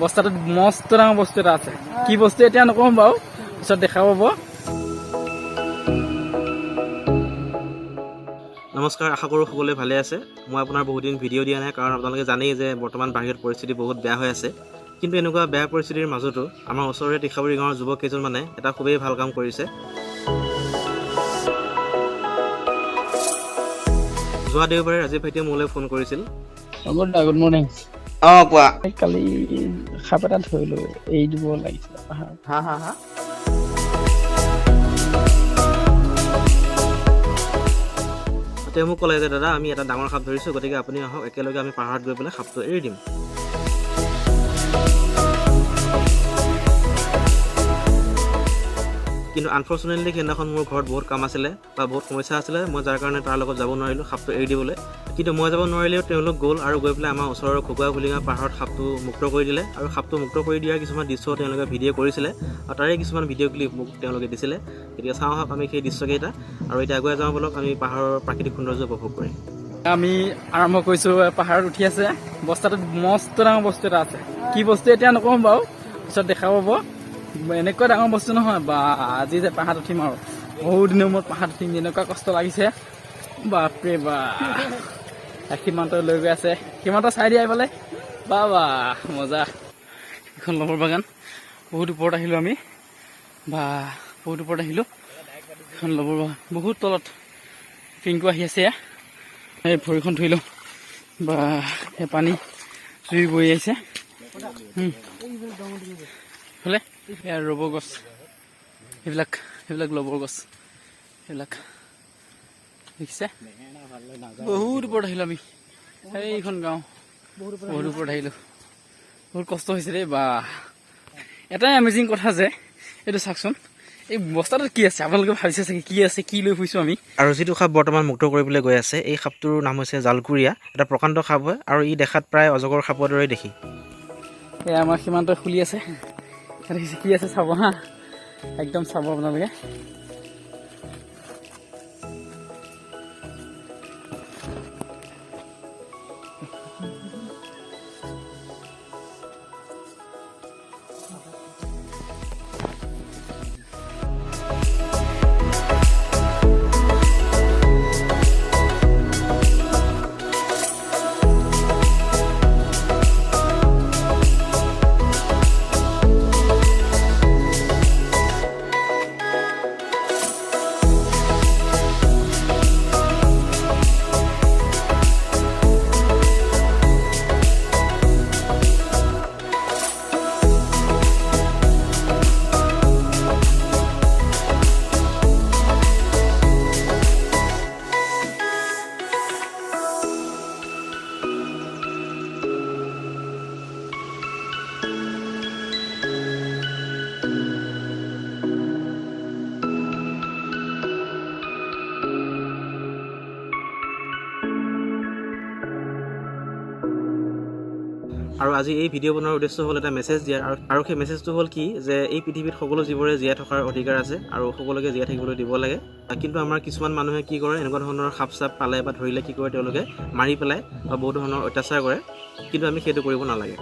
বস্তাটোত মস্ত ডাঙৰ বস্তু এটা আছে কি বস্তু এতিয়া নকওঁ বাৰু পিছত দেখা পাব নমস্কাৰ আশা কৰোঁ সকলোৱে ভালে আছে মই আপোনাৰ বহুত দিন ভিডিঅ' দিয়া নাই কাৰণ আপোনালোকে জানেই যে বৰ্তমান বাহিৰত পৰিস্থিতি বহুত বেয়া হৈ আছে কিন্তু এনেকুৱা বেয়া পৰিস্থিতিৰ মাজতো আমাৰ ওচৰৰে তীখাবাৰী গাঁৱৰ যুৱক কেইজনমানে এটা খুবেই ভাল কাম কৰিছে যোৱা দেওবাৰে ৰাজীৱ ভাইটিয়ে মোলৈ ফোন কৰিছিল গুড মৰ্ণিং কোৱা কালি সাপ এটা ধৰিলো এৰি দিব লাগিছিলে হা তেওঁ মোক ক'লে যে দাদা আমি এটা ডাঙৰ সাপ ধৰিছোঁ গতিকে আপুনি আহক একেলগে আমি পাহাৰত গৈ পেলাই সাপটো এৰি দিম কিন্তু আনফৰ্চুনেটলি সেইদিনাখন মোৰ ঘৰত বহুত কাম আছিলে বা বহুত সমস্যা আছিলে মই যাৰ কাৰণে তাৰ লগত যাব নোৱাৰিলোঁ সাপটো এৰি দিবলৈ কিন্তু মই যাব নোৱাৰিলেও তেওঁলোক গ'ল আৰু গৈ পেলাই আমাৰ ওচৰৰ খকুৱা বুলিঙা পাহাৰত সাপটো মুক্ত কৰি দিলে আৰু সাপটো মুক্ত কৰি দিয়াৰ কিছুমান দৃশ্য তেওঁলোকে ভিডিঅ' কৰিছিলে আৰু তাৰে কিছুমান ভিডিঅ' ক্লিপ মোক তেওঁলোকে দিছিলে এতিয়া চাওঁ আহক আমি সেই দৃশ্যকেইটা আৰু এতিয়া আগুৱাই যাওঁ বলক আমি পাহাৰৰ প্ৰাকৃতিক সৌন্দৰ্য উপভোগ কৰিম আমি আৰম্ভ কৰিছোঁ পাহাৰত উঠি আছে বস্তাটোত মস্ত ডাঙৰ বস্তু এটা আছে কি বস্তু এতিয়া নকওঁ বাৰু পিছত দেখা পাব এনেকুৱা ডাঙৰ বস্তু নহয় বা আজি যে পাহাৰত উঠিম আৰু বহুত দিনৰ মূৰত পাহাৰত উঠিম এনেকুৱা কষ্ট লাগিছে বাপৰে বা সীমান্ত লৈ গৈ আছে সীমান্ত চাই দিয়া এইফালে বা মজা এখন লবৰ বাগান বহুত ওপৰত আহিলোঁ আমি বা বহুত ওপৰত আহিলোঁ এখন লবৰ বাগান বহুত তলত পিংকু আহি আছে এই ভৰিখন ধুই লওঁ বা সেই পানী জুই বৈ আহিছে হ'লে এয়া ৰবৰ গছ সেইবিলাক লবৰ গছ সেইবিলাক দেখিছে বহুত ওপৰত আহিলোঁ আমি এইখন গাঁও বহুত ওপৰত আহিলোঁ বহুত কষ্ট হৈছে দেই বা এটাই এমেজিং কথা যে এইটো চাওকচোন এই বস্তাটোত কি আছে আপোনালোকে ভাবিছে চাগে কি আছে কি লৈ ফুৰিছোঁ আমি আৰু যিটো সাপ বৰ্তমান মুক্ত কৰিবলৈ গৈ আছে এই সাপটোৰ নাম হৈছে জালকুৰীয়া এটা প্ৰকাণ্ড সাপ হয় আৰু ই দেখাত প্ৰায় অজগৰ সাপৰ দৰে দেখি এয়া আমাৰ সীমান্ত খুলি আছে কি আছে চাব হা একদম চাব আপোনালোকে আৰু আজি এই ভিডিঅ' বনোৱাৰ উদ্দেশ্য হ'ল এটা মেছেজ দিয়াৰ আৰু সেই মেছেজটো হ'ল কি যে এই পৃথিৱীত সকলো জীৱৰে জীয়াই থকাৰ অধিকাৰ আছে আৰু সকলোকে জীয়াই থাকিবলৈ দিব লাগে কিন্তু আমাৰ কিছুমান মানুহে কি কৰে এনেকুৱা ধৰণৰ সাপ চাপ পালে বা ধৰিলে কি কৰে তেওঁলোকে মাৰি পেলাই বা বহুত ধৰণৰ অত্যাচাৰ কৰে কিন্তু আমি সেইটো কৰিব নালাগে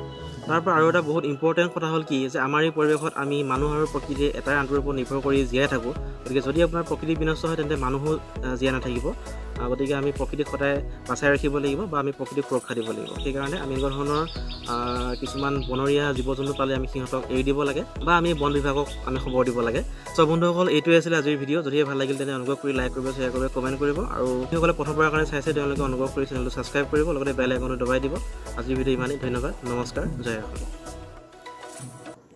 তাৰ পৰা আৰু এটা বহুত ইম্পৰ্টেণ্ট কথা হ'ল কি যে আমাৰ এই পৰিৱেশত আমি মানুহ আৰু প্ৰকৃতিয়ে এটাই আনটোৰ ওপৰত নিৰ্ভৰ কৰি জীয়াই থাকোঁ গতিকে যদি আপোনাৰ প্ৰকৃতি বিনষ্ট হয় তেন্তে মানুহো জীয়াই নাথাকিব গতিকে আমি প্ৰকৃতিক সদায় বাচাই ৰাখিব লাগিব বা আমি প্ৰকৃতিক সুৰক্ষা দিব লাগিব সেইকাৰণে আমি এনেকুৱা ধৰণৰ কিছুমান বনৰীয়া জীৱ জন্তু পালে আমি সিহঁতক এৰি দিব লাগে বা আমি বন বিভাগক আমি খবৰ দিব লাগে চ' বন্ধুসকল এইটোৱে আছিলে আজিৰ ভিডিঅ' যদিহে ভাল লাগিল তেন্তে অনুগ্ৰহ কৰি লাইক কৰিব শ্বেয়াৰ কৰিব কমেণ্ট কৰিব আৰু যিসকলে প্ৰথমবাৰৰ কাৰণে চাইছে তেওঁলোকে অনুগ্ৰহ কৰি চেনেলটো ছাবস্ক্ৰাইব কৰিব লগতে বেল আইকনটো দবাই দিব আজিৰ ভিডিঅ' ইমানেই ধন্যবাদ নমস্কাৰ জয় অসম